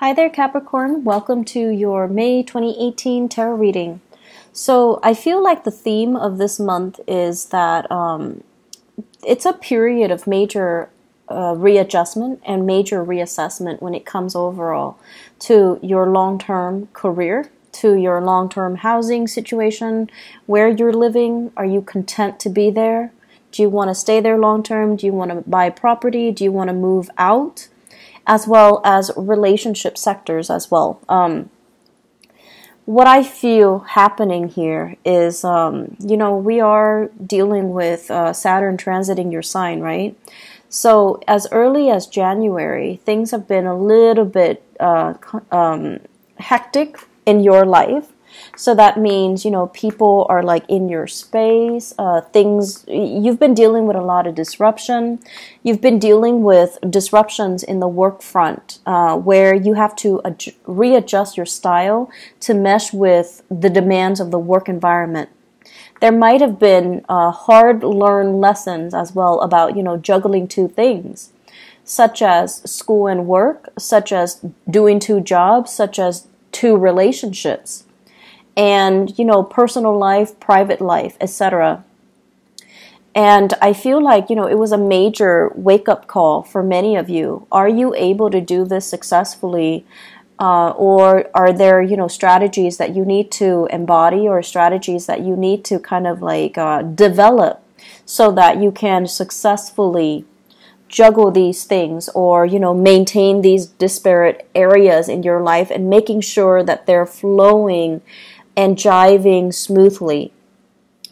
Hi there, Capricorn. Welcome to your May 2018 tarot reading. So I feel like the theme of this month is that it's a period of major readjustment and major reassessment when it comes overall to your long-term career, to your long-term housing situation, where you're living. Are you content to be there? Do you want to stay there long-term? Do you want to buy property? Do you want to move out? As well as relationship sectors as well. What I feel happening here is, we are dealing with Saturn transiting your sign, right? So as early as January, things have been a little bit hectic in your life. So that means, people are like in your space, you've been dealing with a lot of disruption. You've been dealing with disruptions in the work front, where you have to readjust your style to mesh with the demands of the work environment. There might have been hard-learned lessons as well about, juggling two things, such as school and work, such as doing two jobs, such as two relationships. And, personal life, private life, etc. And I feel like, it was a major wake-up call for many of you. Are you able to do this successfully? Or are there, strategies that you need to embody or strategies that you need to kind of like develop so that you can successfully juggle these things or, maintain these disparate areas in your life and making sure that they're flowing and jiving smoothly.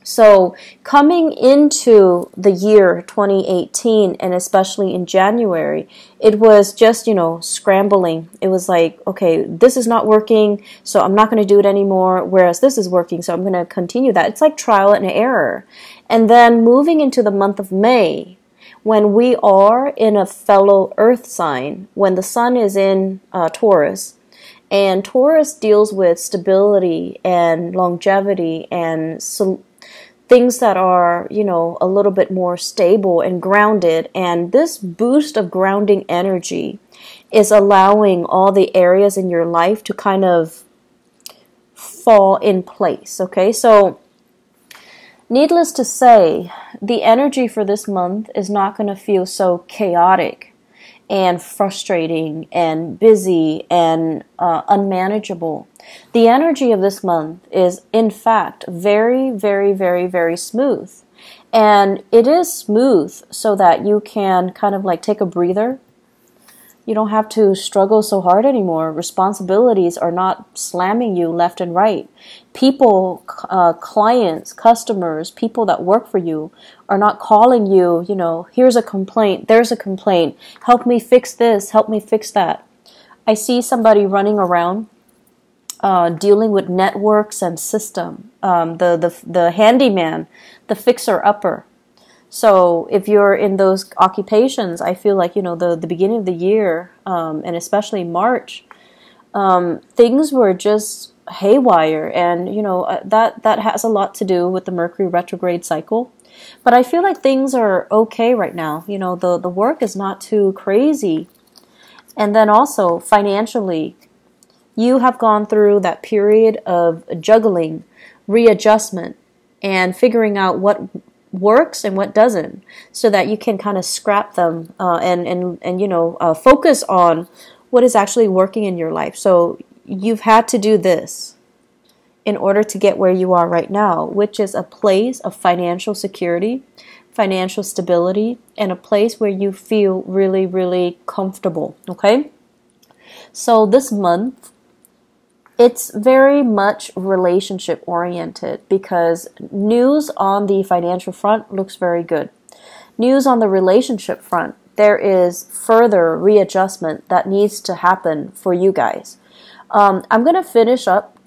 So coming into the year 2018, and especially in January, it was just, scrambling. It was like, okay, this is not working, so I'm not going to do it anymore, whereas this is working, so I'm going to continue that. It's like trial and error. And then moving into the month of May, when we are in a fellow earth sign, when the sun is in Taurus, and Taurus deals with stability and longevity and things that are, a little bit more stable and grounded. And this boost of grounding energy is allowing all the areas in your life to kind of fall in place. Okay, so needless to say, the energy for this month is not going to feel so chaotic and frustrating and busy and unmanageable. The energy of this month is, in fact, very, very, very, very smooth. And it is smooth so that you can kind of like take a breather. You don't have to struggle so hard anymore. Responsibilities are not slamming you left and right. People, clients, customers, people that work for you are not calling you, here's a complaint, there's a complaint, help me fix this, help me fix that. I see somebody running around dealing with networks and system, the handyman, the fixer-upper. So if you're in those occupations, I feel like, the beginning of the year, and especially March, things were just haywire. And, that has a lot to do with the Mercury retrograde cycle. But I feel like things are okay right now. The work is not too crazy. And then also financially, you have gone through that period of juggling, readjustment, and figuring out what works and what doesn't, so that you can kind of scrap them and focus on what is actually working in your life. So you've had to do this in order to get where you are right now, which is a place of financial security, financial stability, and a place where you feel really, really comfortable. Okay? So this month, it's very much relationship oriented because news on the financial front looks very good. News on the relationship front, there is further readjustment that needs to happen for you guys. I'm going to finish up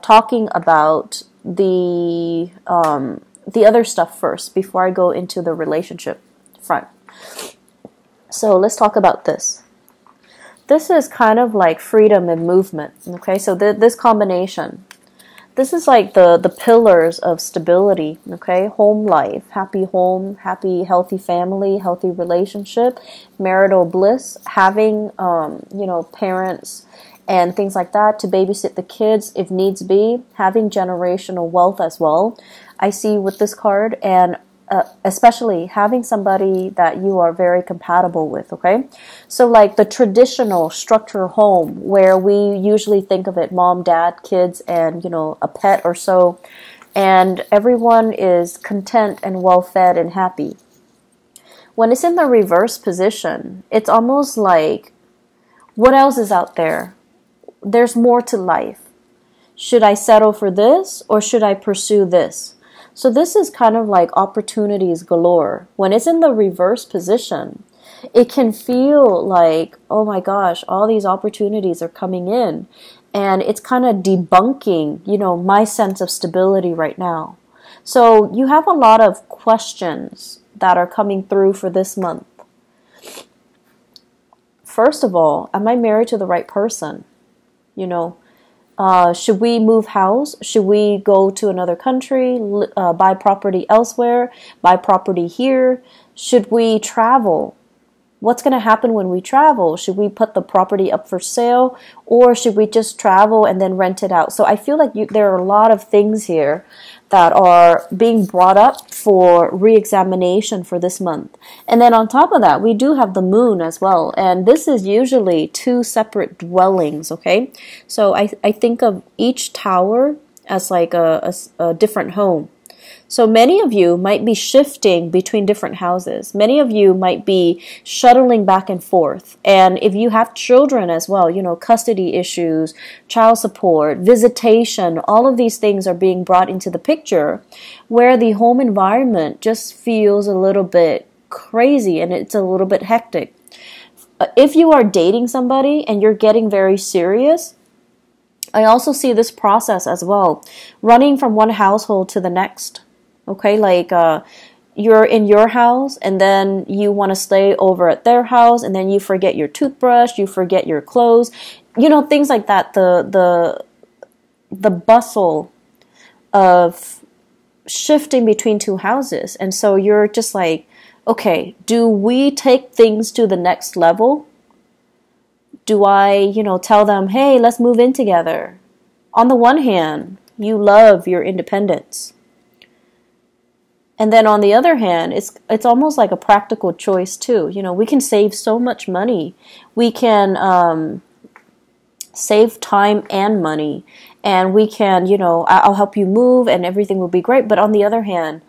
talking about the other stuff first before I go into the relationship front. So let's talk about this. This is kind of like freedom and movement, okay? So this combination this is like the pillars of stability, okay? Home life, happy home, happy, healthy family, healthy relationship, marital bliss, having, parents and things like that to babysit the kids if needs be, having generational wealth as well. I see with this card, and especially having somebody that you are very compatible with, okay? So like the traditional structure home where we usually think of it, mom, dad, kids, and, a pet or so, and everyone is content and well-fed and happy. When it's in the reverse position, it's almost like, what else is out there? There's more to life. Should I settle for this or should I pursue this? So this is kind of like opportunities galore. When it's in the reverse position, it can feel like, oh my gosh, all these opportunities are coming in. And it's kind of debunking, my sense of stability right now. So you have a lot of questions that are coming through for this month. First of all, am I married to the right person? Should we move house? Should we go to another country, buy property elsewhere, buy property here? Should we travel? What's going to happen when we travel? Should we put the property up for sale, or should we just travel and then rent it out? So I feel like there are a lot of things here that are being brought up for re-examination for this month. And then on top of that, we do have the moon as well. And this is usually two separate dwellings, okay? So I think of each tower as like a different home. So many of you might be shifting between different houses. Many of you might be shuttling back and forth. And if you have children as well, custody issues, child support, visitation, all of these things are being brought into the picture where the home environment just feels a little bit crazy and it's a little bit hectic. If you are dating somebody and you're getting very serious, I also see this process as well, running from one household to the next. Okay, like you're in your house and then you want to stay over at their house and then you forget your toothbrush, you forget your clothes, things like that. The bustle of shifting between two houses. And so you're just like, okay, do we take things to the next level? Do I, tell them, hey, let's move in together? On the one hand, you love your independence. And then on the other hand, it's almost like a practical choice too. We can save so much money. We can save time and money. And we can, I'll help you move and everything will be great. But on the other hand,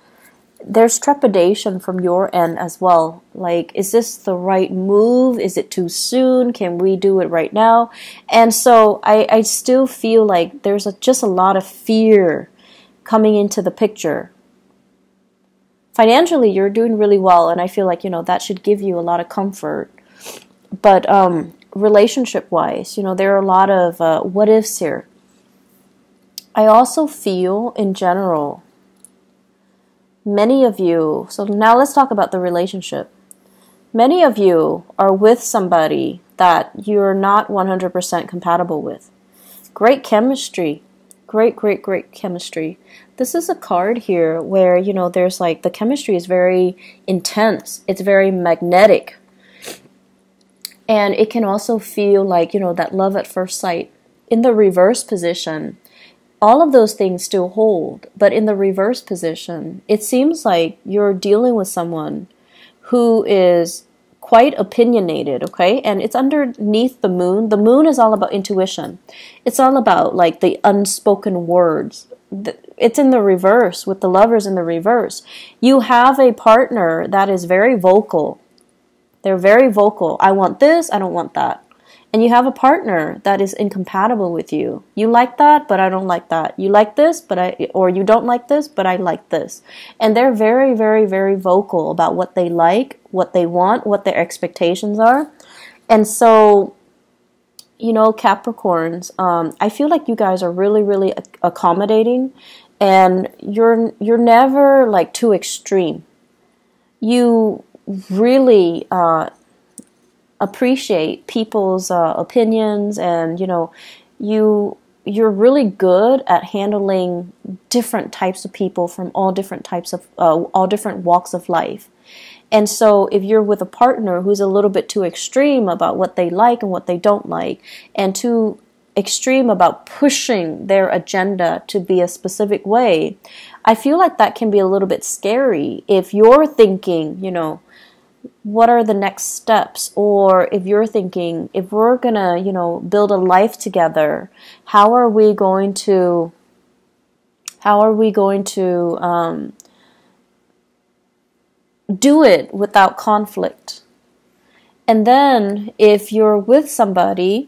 there's trepidation from your end as well. Like, is this the right move? Is it too soon? Can we do it right now? And so I still feel like there's just a lot of fear coming into the picture. Financially, you're doing really well, and I feel like, that should give you a lot of comfort. But relationship-wise, there are a lot of what-ifs here. I also feel, in general, many of you, so now let's talk about the relationship. Many of you are with somebody that you're not 100% compatible with. Great chemistry. Great chemistry. This is a card here where, there's like the chemistry is very intense. It's very magnetic. And it can also feel like, that love at first sight. In the reverse position, all of those things still hold. But in the reverse position, it seems like you're dealing with someone who is quite opinionated, okay? And it's underneath the moon. The moon is all about intuition. It's all about like the unspoken words. It's in the reverse with the lovers in the reverse. You have a partner that is very vocal. They're very vocal. I want this, I don't want that. And you have a partner that is incompatible with you. You like that, but I don't like that. You like this, or you don't like this, but I like this. And they're very, very, very vocal about what they like, what they want, what their expectations are. And so, Capricorns, I feel like you guys are really, really accommodating, and you're never like too extreme. You really appreciate people's opinions, and you you're really good at handling different types of people from all different types of all different walks of life. And so if you're with a partner who's a little bit too extreme about what they like and what they don't like, and too extreme about pushing their agenda to be a specific way, I feel like that can be a little bit scary if you're thinking, what are the next steps? Or if you're thinking, if we're gonna, build a life together, how are we going to do it without conflict? And then if you're with somebody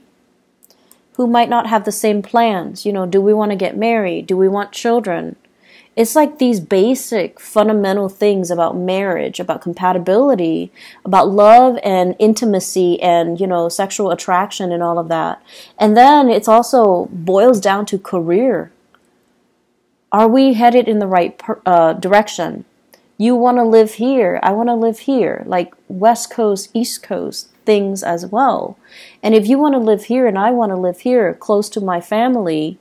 who might not have the same plans, do we want to get married? Do we want children? It's like these basic fundamental things about marriage, about compatibility, about love and intimacy and, sexual attraction and all of that. And then it's also boils down to career. Are we headed in the right direction? You want to live here. I want to live here. Like West Coast, East Coast things as well. And if you want to live here and I want to live here close to my family,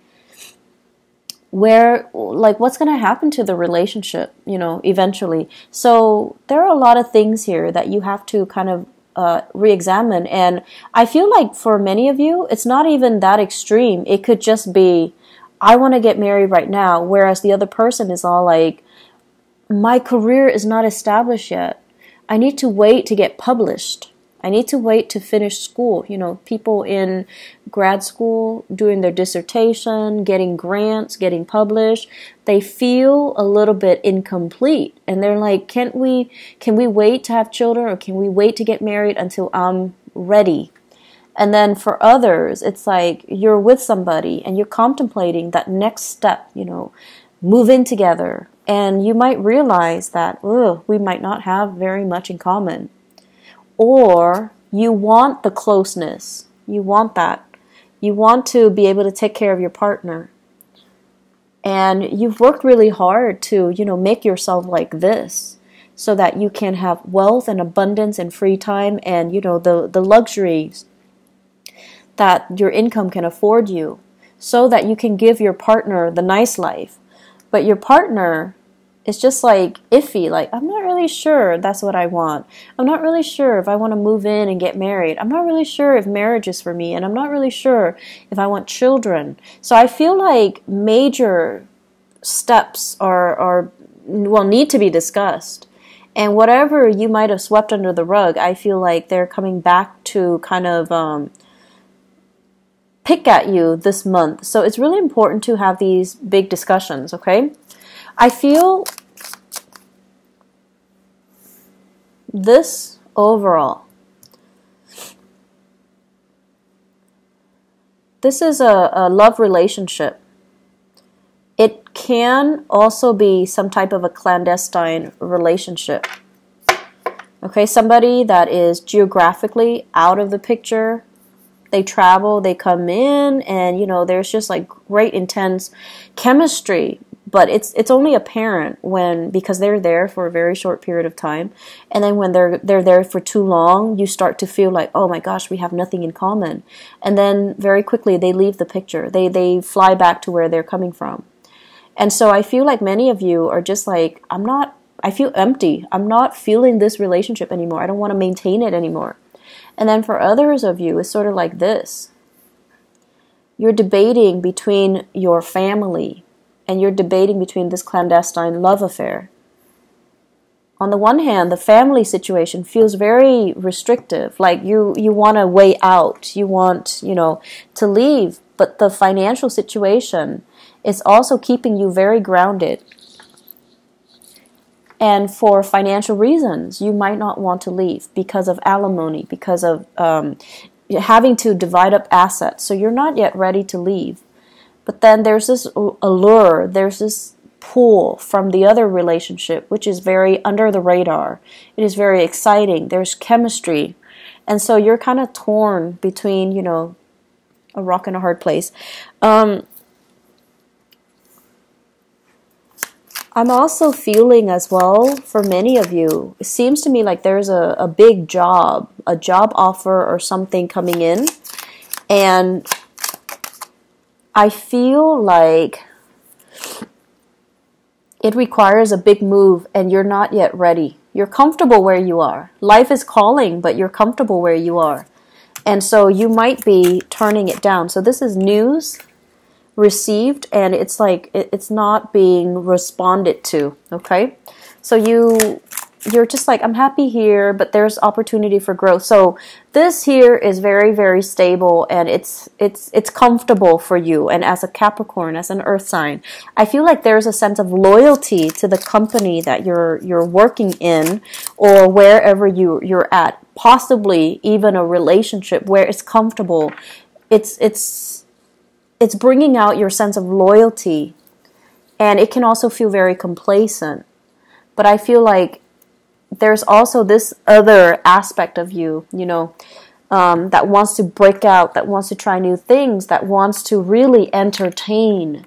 what's going to happen to the relationship, eventually? So there are a lot of things here that you have to kind of re-examine. And I feel like for many of you, it's not even that extreme. It could just be, I want to get married right now, whereas the other person is all like, my career is not established yet. I need to wait to get published. I need to wait to finish school. People in grad school doing their dissertation, getting grants, getting published, they feel a little bit incomplete. And they're like, can we wait to have children, or can we wait to get married until I'm ready? And then for others, it's like you're with somebody and you're contemplating that next step, move in together. And you might realize that, we might not have very much in common. Or you want the closeness. You want that. You want to be able to take care of your partner. And you've worked really hard to, make yourself like this so that you can have wealth and abundance and free time and, the luxuries that your income can afford you, so that you can give your partner the nice life. But your partner is just like iffy, like, I'm not really sure that's what I want. I'm not really sure if I want to move in and get married. I'm not really sure if marriage is for me, and I'm not really sure if I want children. So I feel like major steps need to be discussed. And whatever you might have swept under the rug, I feel like they're coming back to kind of pick at you this month. So it's really important to have these big discussions, okay? I feel this overall. This is a love relationship. It can also be some type of a clandestine relationship. Okay, somebody that is geographically out of the picture. They travel, they come in, and there's just like great intense chemistry. But it's only apparent because they're there for a very short period of time, and then when they're there for too long, you start to feel like, oh my gosh, we have nothing in common, and then very quickly they leave the picture. They fly back to where they're coming from, and so I feel like many of you are just like, I feel empty. I'm not feeling this relationship anymore. I don't want to maintain it anymore. And then for others of you, it's sort of like this. You're debating between your family, and you're debating between this clandestine love affair. On the one hand, the family situation feels very restrictive, like you want a way out, you want, to leave, but the financial situation is also keeping you very grounded. And for financial reasons, you might not want to leave because of alimony, because of having to divide up assets. So you're not yet ready to leave. But then there's this allure, there's this pull from the other relationship, which is very under the radar. It is very exciting. There's chemistry. And so you're kind of torn between, a rock and a hard place. I'm also feeling as well, for many of you, it seems to me like there's a big job, a job offer or something coming in. And I feel like it requires a big move and you're not yet ready. You're comfortable where you are. Life is calling, but you're comfortable where you are. And so you might be turning it down. So this is news received, and it's like it's not being responded to, okay? So you're just like, I'm happy here, but there's opportunity for growth. So this here is very, very stable, and it's comfortable for you. And as a Capricorn, as an earth sign, I feel like there's a sense of loyalty to the company that you're working in, or wherever you're at. Possibly even a relationship where it's comfortable. It's bringing out your sense of loyalty, and it can also feel very complacent. But I feel like there's also this other aspect of you, that wants to break out, that wants to try new things, that wants to really entertain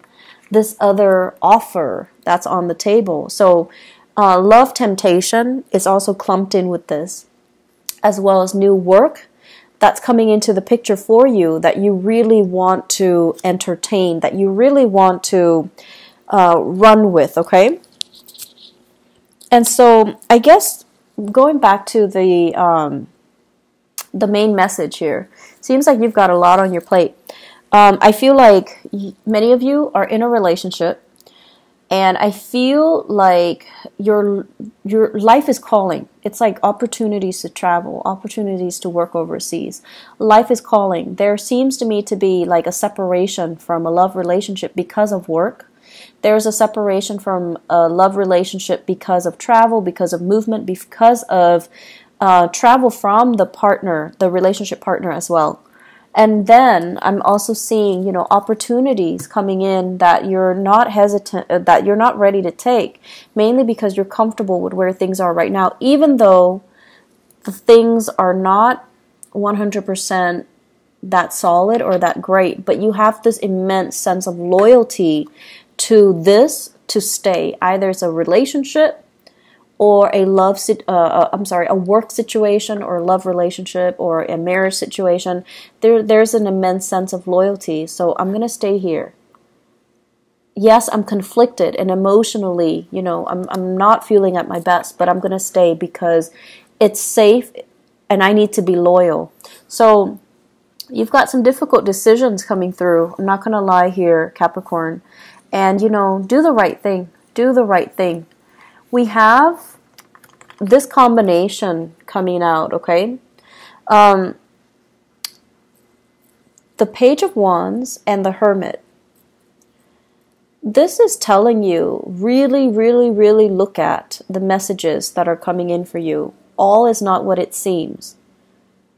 this other offer that's on the table. So love temptation is also clumped in with this, as well as new work that's coming into the picture for you that you really want to entertain, that you really want to run with, okay? And so I guess going back to the main message here, seems like you've got a lot on your plate. I feel like many of you are in a relationship, and I feel like your life is calling. It's like opportunities to travel, opportunities to work overseas. Life is calling. There seems to me to be like a separation from a love relationship because of work. There's a separation from a love relationship because of travel, because of movement, because of travel from the partner, the relationship partner as well. And then I'm also seeing, opportunities coming in that you're not hesitant, that you're not ready to take, mainly because you're comfortable with where things are right now, even though the things are not 100% that solid or that great, but you have this immense sense of loyalty to this to stay. Either it's a relationship or a work situation or a love relationship or a marriage situation. There's an immense sense of loyalty. So I'm going to stay here. Yes, I'm conflicted and emotionally, I'm not feeling at my best, but I'm going to stay because it's safe and I need to be loyal. So you've got some difficult decisions coming through. I'm not going to lie here, Capricorn. And, do the right thing. Do the right thing. We have this combination coming out, okay? The Page of Wands and the Hermit. This is telling you, really, really, really look at the messages that are coming in for you. All is not what it seems.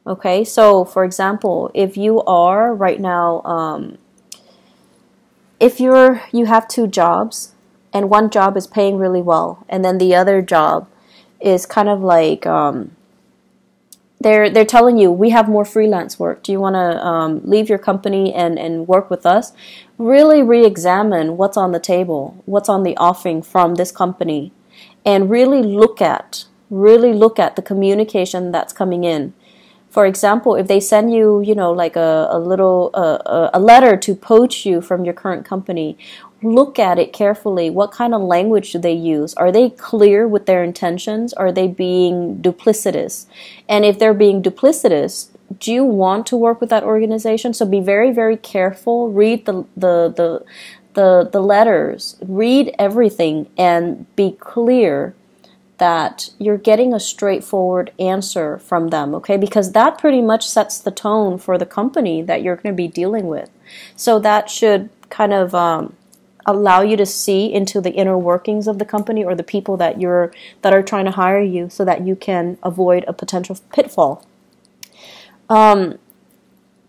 Okay, so for example, if you are right now, if you have two jobs, and one job is paying really well, and then the other job is kind of like they're telling you, we have more freelance work. Do you want to leave your company and work with us? Really re-examine what's on the table, what's on the offering from this company, and really look at the communication that's coming in. For example, if they send you, like a letter to poach you from your current company, look at it carefully. What kind of language do they use? Are they clear with their intentions? Are they being duplicitous? And if they're being duplicitous, do you want to work with that organization? So be very, very careful. Read the letters. Read everything and be clear that you're getting a straightforward answer from them, okay? Because that pretty much sets the tone for the company that you're going to be dealing with. So that should kind of allow you to see into the inner workings of the company or the people that are trying to hire you, so that you can avoid a potential pitfall.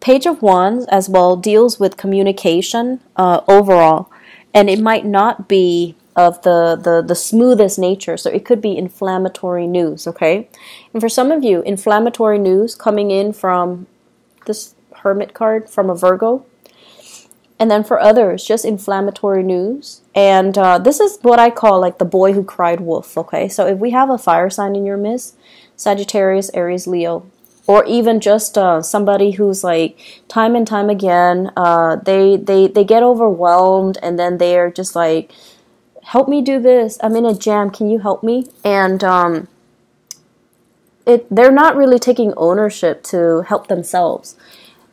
Page of Wands as well deals with communication overall, and it might not be of the smoothest nature. So it could be inflammatory news, okay? And for some of you, inflammatory news coming in from this Hermit card from a Virgo. And then for others, just inflammatory news. And this is what I call like the boy who cried wolf, okay? So if we have a fire sign in your midst, Sagittarius, Aries, Leo, or even just somebody who's like time and time again, they get overwhelmed, and then they're just like, help me do this. I'm in a jam. Can you help me? And they're not really taking ownership to help themselves.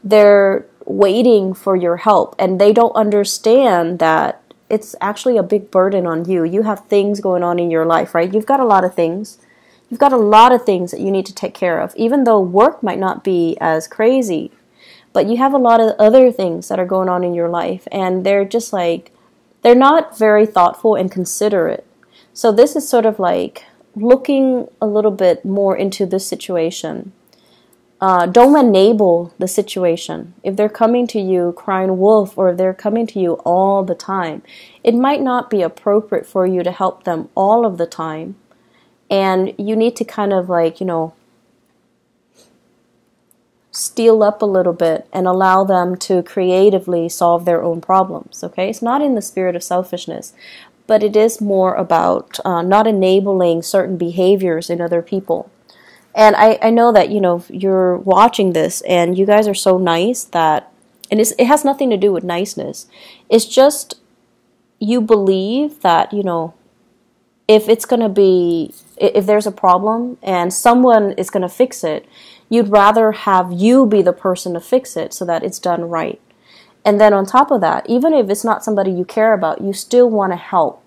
They're waiting for your help, and they don't understand that it's actually a big burden on you. You have things going on in your life, right? You've got a lot of things. You've got a lot of things that you need to take care of, even though work might not be as crazy, but you have a lot of other things that are going on in your life, and they're just like, they're not very thoughtful and considerate. So this is sort of like looking a little bit more into this situation. Don't enable the situation. If they're coming to you crying wolf, or if they're coming to you all the time, it might not be appropriate for you to help them all of the time. And you need to kind of like, steal up a little bit and allow them to creatively solve their own problems, okay? It's not in the spirit of selfishness, but it is more about not enabling certain behaviors in other people. And I know that, you're watching this and you guys are so nice that, and it has nothing to do with niceness. It's just you believe that, if there's a problem and someone is going to fix it, you'd rather have you be the person to fix it so that it's done right. And then on top of that, even if it's not somebody you care about, you still want to help.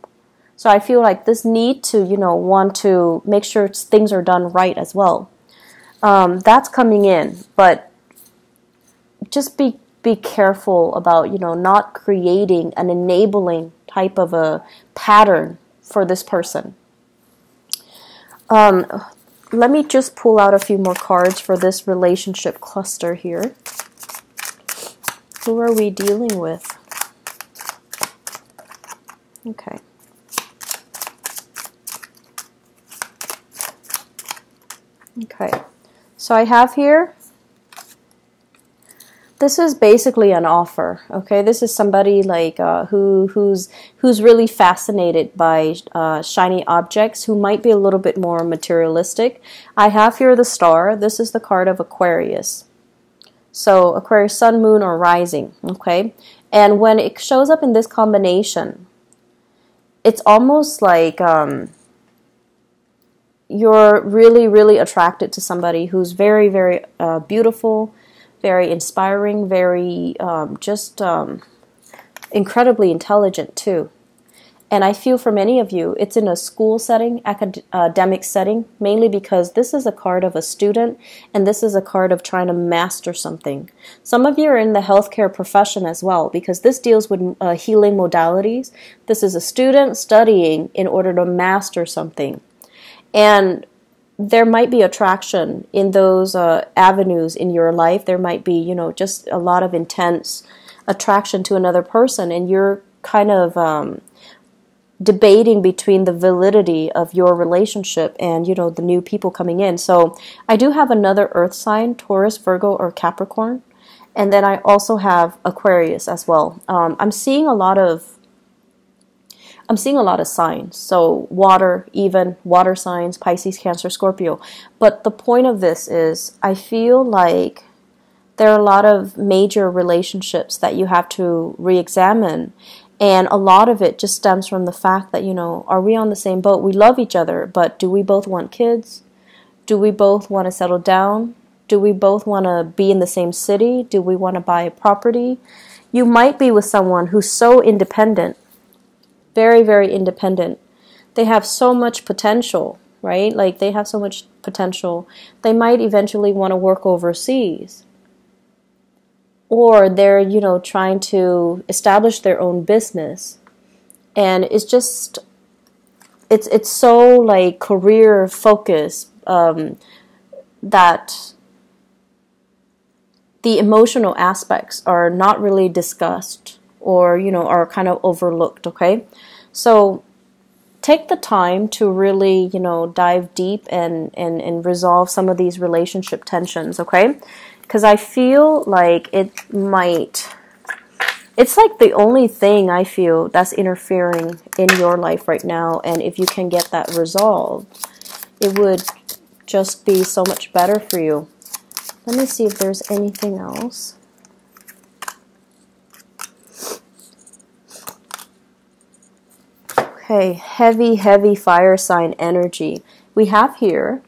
So I feel like this need to, want to make sure things are done right as well. That's coming in, but just be careful about, not creating an enabling type of a pattern for this person. Let me just pull out a few more cards for this relationship cluster here. Who are we dealing with? Okay. Okay. So I have here, this is basically an offer, okay? This is somebody like who's really fascinated by shiny objects, who might be a little bit more materialistic. I have here the star. This is the card of Aquarius. So Aquarius, sun, moon, or rising, okay? And when it shows up in this combination, it's almost like you're really, really attracted to somebody who's very, very beautiful, very inspiring, very incredibly intelligent too. And I feel for many of you, it's in a school setting, academic setting, mainly because this is a card of a student, and this is a card of trying to master something. Some of you are in the healthcare profession as well, because this deals with healing modalities. This is a student studying in order to master something. And there might be attraction in those avenues in your life. There might be, just a lot of intense attraction to another person, and you're kind of debating between the validity of your relationship and, the new people coming in. So I do have another earth sign, Taurus, Virgo, or Capricorn. And then I also have Aquarius as well. I'm seeing a lot of signs. So water, even water signs, Pisces, Cancer, Scorpio. But the point of this is, I feel like there are a lot of major relationships that you have to re-examine. And a lot of it just stems from the fact that, are we on the same boat? We love each other, but do we both want kids? Do we both want to settle down? Do we both want to be in the same city? Do we want to buy a property? You might be with someone who's so independent, very, very independent. They have so much potential, right? Like they have so much potential. They might eventually want to work overseas. Or they're, trying to establish their own business. And it's just, it's so like career focused that the emotional aspects are not really discussed, or, are kind of overlooked, okay? So take the time to really, dive deep and resolve some of these relationship tensions, okay? Because I feel like it's like the only thing I feel that's interfering in your life right now. And if you can get that resolved, it would just be so much better for you. Let me see if there's anything else. Okay, heavy, heavy fire sign energy. We have here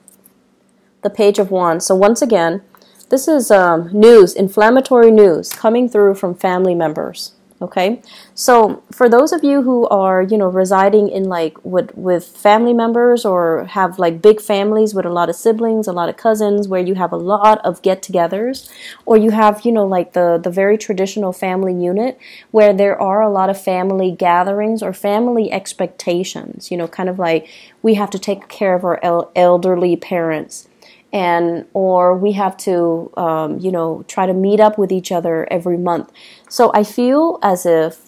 the Page of Wands. So once again, this is news, inflammatory news coming through from family members. Okay, so for those of you who are, you know, residing in like with family members or have like big families with a lot of siblings, a lot of cousins, where you have a lot of get-togethers, or you have, you know, like the very traditional family unit where there are a lot of family gatherings or family expectations, you know, kind of like we have to take care of our elderly parents. And or we have to, you know, try to meet up with each other every month. So I feel as if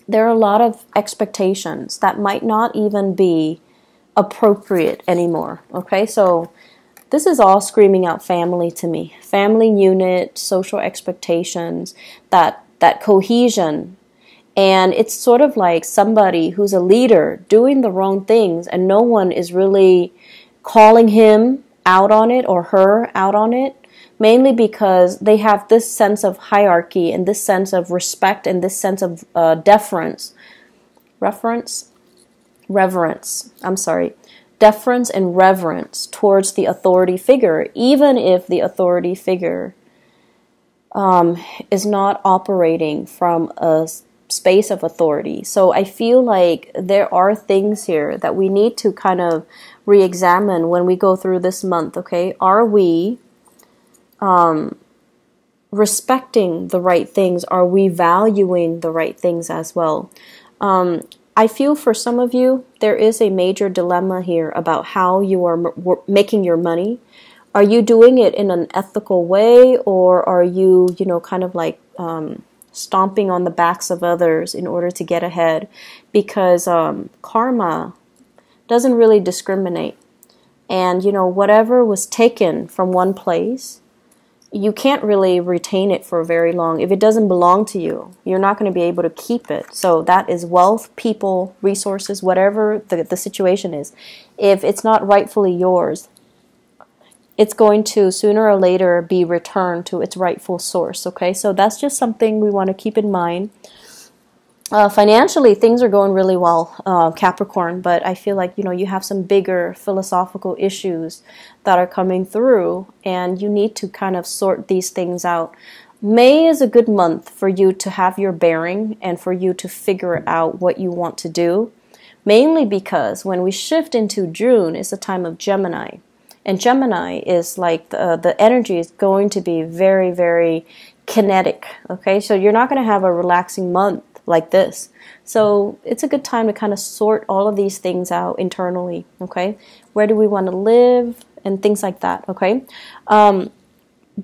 there are a lot of expectations that might not even be appropriate anymore. Okay, so this is all screaming out family to me. Family unit, social expectations, that cohesion. And it's sort of like somebody who's a leader doing the wrong things and no one is really calling him out on it or her out on it, mainly because they have this sense of hierarchy and this sense of respect and this sense of deference and reverence towards the authority figure, even if the authority figure is not operating from a space of authority. So I feel like there are things here that we need to kind of re-examine when we go through this month, okay? Are we respecting the right things? Are we valuing the right things as well? I feel for some of you, there is a major dilemma here about how you are making your money. Are you doing it in an ethical way, or are you, you know, kind of like stomping on the backs of others in order to get ahead? Because karma doesn't really discriminate. And, you know, whatever was taken from one place, you can't really retain it for very long. If it doesn't belong to you, you're not going to be able to keep it. So that is wealth, people, resources, whatever the situation is. If it's not rightfully yours, it's going to sooner or later be returned to its rightful source, okay? So that's just something we want to keep in mind. Financially, things are going really well, Capricorn, but I feel like, you know, you have some bigger philosophical issues that are coming through, and you need to kind of sort these things out. May is a good month for you to have your bearing and for you to figure out what you want to do, mainly because when we shift into June, it's the time of Gemini. And Gemini is like the energy is going to be very, very kinetic, okay? So you're not going to have a relaxing month like this. So it's a good time to kind of sort all of these things out internally, okay? Where do we want to live and things like that, okay?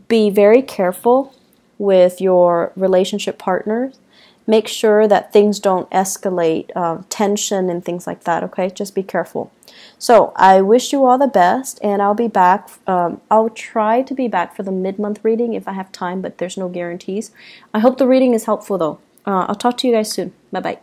Be very careful with your relationship partners. Make sure that things don't escalate, tension and things like that, okay? Just be careful. So I wish you all the best, and I'll be back. I'll try to be back for the mid-month reading if I have time, but there's no guarantees. I hope the reading is helpful, though. I'll talk to you guys soon. Bye-bye.